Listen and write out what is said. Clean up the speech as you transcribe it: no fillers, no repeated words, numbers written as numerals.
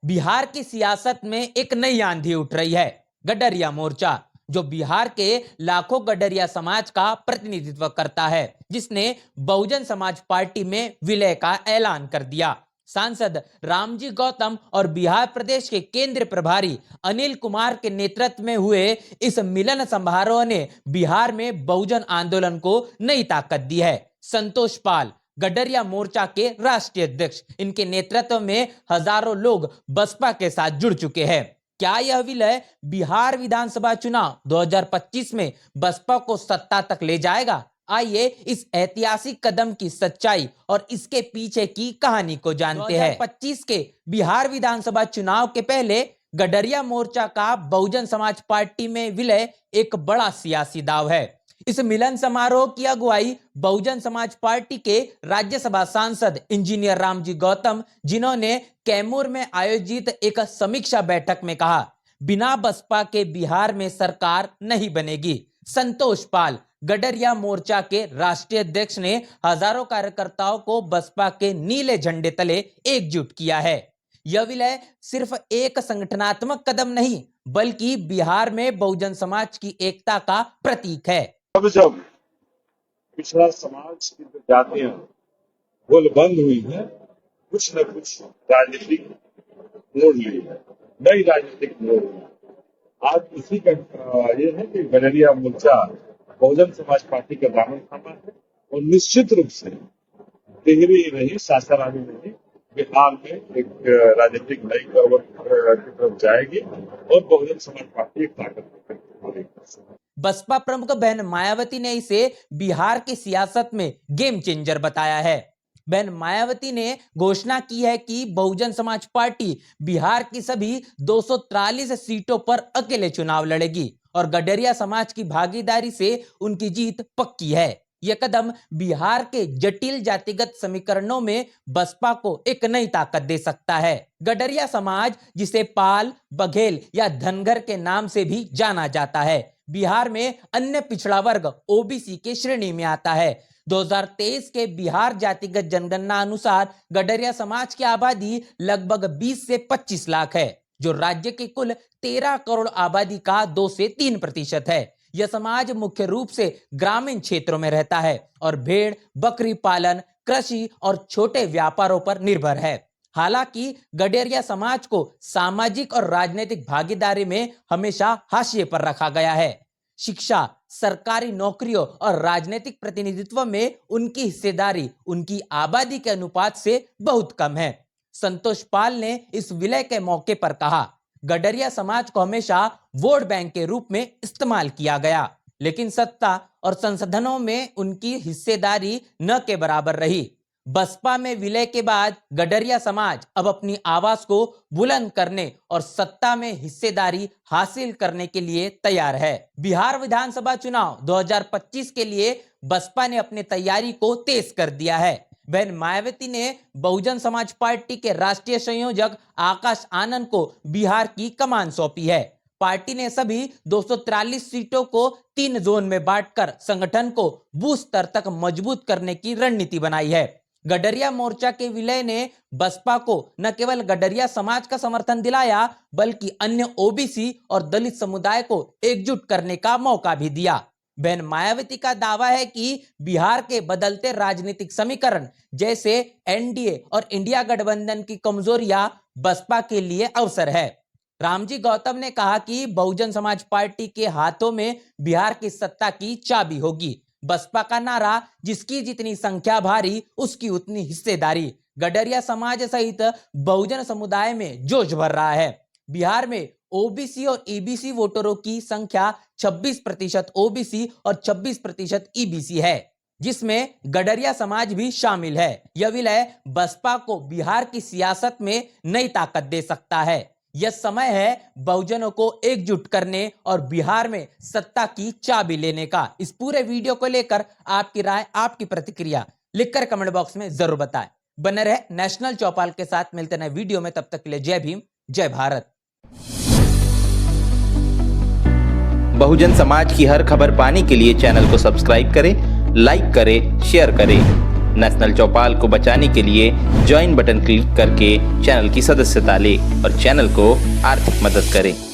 बिहार की सियासत में एक नई आंधी उठ रही है। गडरिया मोर्चा, जो बिहार के लाखों गडरिया समाज का प्रतिनिधित्व करता है, जिसने बहुजन समाज पार्टी में विलय का ऐलान कर दिया। सांसद रामजी गौतम और बिहार प्रदेश के केंद्रीय प्रभारी अनिल कुमार के नेतृत्व में हुए इस मिलन समारोह ने बिहार में बहुजन आंदोलन को नई ताकत दी है। संतोष पाल, गडरिया मोर्चा के राष्ट्रीय अध्यक्ष, इनके नेतृत्व में हजारों लोग बसपा के साथ जुड़ चुके हैं। क्या यह विलय बिहार विधानसभा चुनाव 2025 में बसपा को सत्ता तक ले जाएगा? आइए इस ऐतिहासिक कदम की सच्चाई और इसके पीछे की कहानी को जानते हैं। 2025 के बिहार विधानसभा चुनाव के पहले गडरिया मोर्चा का बहुजन समाज पार्टी में विलय एक बड़ा सियासी दांव है। इस मिलन समारोह की अगुवाई बहुजन समाज पार्टी के राज्यसभा सांसद इंजीनियर रामजी गौतम, जिन्होंने कैमूर में आयोजित एक समीक्षा बैठक में कहा, बिना बसपा के बिहार में सरकार नहीं बनेगी। संतोष पाल, गडरिया मोर्चा के राष्ट्रीय अध्यक्ष, ने हजारों कार्यकर्ताओं को बसपा के नीले झंडे तले एकजुट किया है। यह विलय सिर्फ एक संगठनात्मक कदम नहीं, बल्कि बिहार में बहुजन समाज की एकता का प्रतीक है। अब जब पिछड़ा समाज की जो जातियां गोलबंद हुई है, कुछ न कुछ राजनीतिक मोड़ ली है, नई राजनीतिक मोड़ ली। आज इसी का ये है कि गडरिया मोर्चा बहुजन समाज पार्टी का दामन थामा है और निश्चित रूप से टिहरी ही नहीं, सासाराम ही नहीं, बिहार में एक राजनीतिक नई करवट की तरफ जाएगी और बहुजन समाज पार्टी एक ताकत बनेगी। बसपा प्रमुख बहन मायावती ने इसे बिहार की सियासत में गेम चेंजर बताया है। बहन मायावती ने घोषणा की है कि बहुजन समाज पार्टी बिहार की सभी 243 सीटों पर अकेले चुनाव लड़ेगी और गडरिया समाज की भागीदारी से उनकी जीत पक्की है। यह कदम बिहार के जटिल जातिगत समीकरणों में बसपा को एक नई ताकत दे सकता है। गडरिया समाज, जिसे पाल, बघेल या धनगर के नाम से भी जाना जाता है, बिहार में अन्य पिछड़ा वर्ग ओबीसी के श्रेणी में आता है। 2023 के बिहार जातिगत जनगणना अनुसार गडरिया समाज की आबादी लगभग 20 से 25 लाख है, जो राज्य की कुल 13 करोड़ आबादी का 2 से 3% है। यह समाज मुख्य रूप से ग्रामीण क्षेत्रों में रहता है और भेड़, बकरी पालन, कृषि और छोटे व्यापारों पर निर्भर है। हालांकि गडरिया समाज को सामाजिक और राजनीतिक भागीदारी में हमेशा हाशिए पर रखा गया है। शिक्षा, सरकारी नौकरियों और राजनीतिक प्रतिनिधित्व में उनकी हिस्सेदारी उनकी आबादी के अनुपात से बहुत कम है। संतोष पाल ने इस विलय के मौके पर कहा, गडरिया समाज को हमेशा वोट बैंक के रूप में इस्तेमाल किया गया, लेकिन सत्ता और संसाधनों में उनकी हिस्सेदारी न के बराबर रही। बसपा में विलय के बाद गडरिया समाज अब अपनी आवाज को बुलंद करने और सत्ता में हिस्सेदारी हासिल करने के लिए तैयार है। बिहार विधानसभा चुनाव 2025 के लिए बसपा ने अपनी तैयारी को तेज कर दिया है। बहन मायावती ने बहुजन समाज पार्टी के राष्ट्रीय संयोजक आकाश आनंद को बिहार की कमान सौंपी है। पार्टी ने सभी 243 सीटों को 3 जोन में बांटकर संगठन को बूथ स्तर तक मजबूत करने की रणनीति बनाई है। गडरिया मोर्चा के विलय ने बसपा को न केवल गडरिया समाज का समर्थन दिलाया, बल्कि अन्य ओबीसी और दलित समुदाय को एकजुट करने का मौका भी दिया। बहन मायावती का दावा है कि बिहार के बदलते राजनीतिक समीकरण, जैसे एनडीए और इंडिया गठबंधन की कमजोरियां बसपा के लिए अवसर है। रामजी गौतम ने कहा कि बहुजन समाज पार्टी के हाथों में बिहार की सत्ता की चाबी होगी। बसपा का नारा, जिसकी जितनी संख्या भारी उसकी उतनी हिस्सेदारी, गडरिया समाज सहित बहुजन समुदाय में जोश भर रहा है। बिहार में ओबीसी और ईबीसी वोटरों की संख्या 26% ओबीसी और 26% ईबीसी है, जिसमें गडरिया समाज भी शामिल है। यह विलय बसपा को बिहार की सियासत में नई ताकत दे सकता है। यह समय है बहुजनों को एकजुट करने और बिहार में सत्ता की चाबी लेने का। इस पूरे वीडियो को लेकर आपकी राय, आपकी प्रतिक्रिया लिखकर कमेंट बॉक्स में जरूर बताएं। बने रहे नेशनल चौपाल के साथ, मिलते नए वीडियो में, तब तक के लिए जय भीम, जय भारत। बहुजन समाज की हर खबर पाने के लिए चैनल को सब्सक्राइब करें, लाइक करें, शेयर करें। नेशनल चौपाल को बचाने के लिए ज्वाइन बटन क्लिक करके चैनल की सदस्यता ले और चैनल को आर्थिक मदद करें।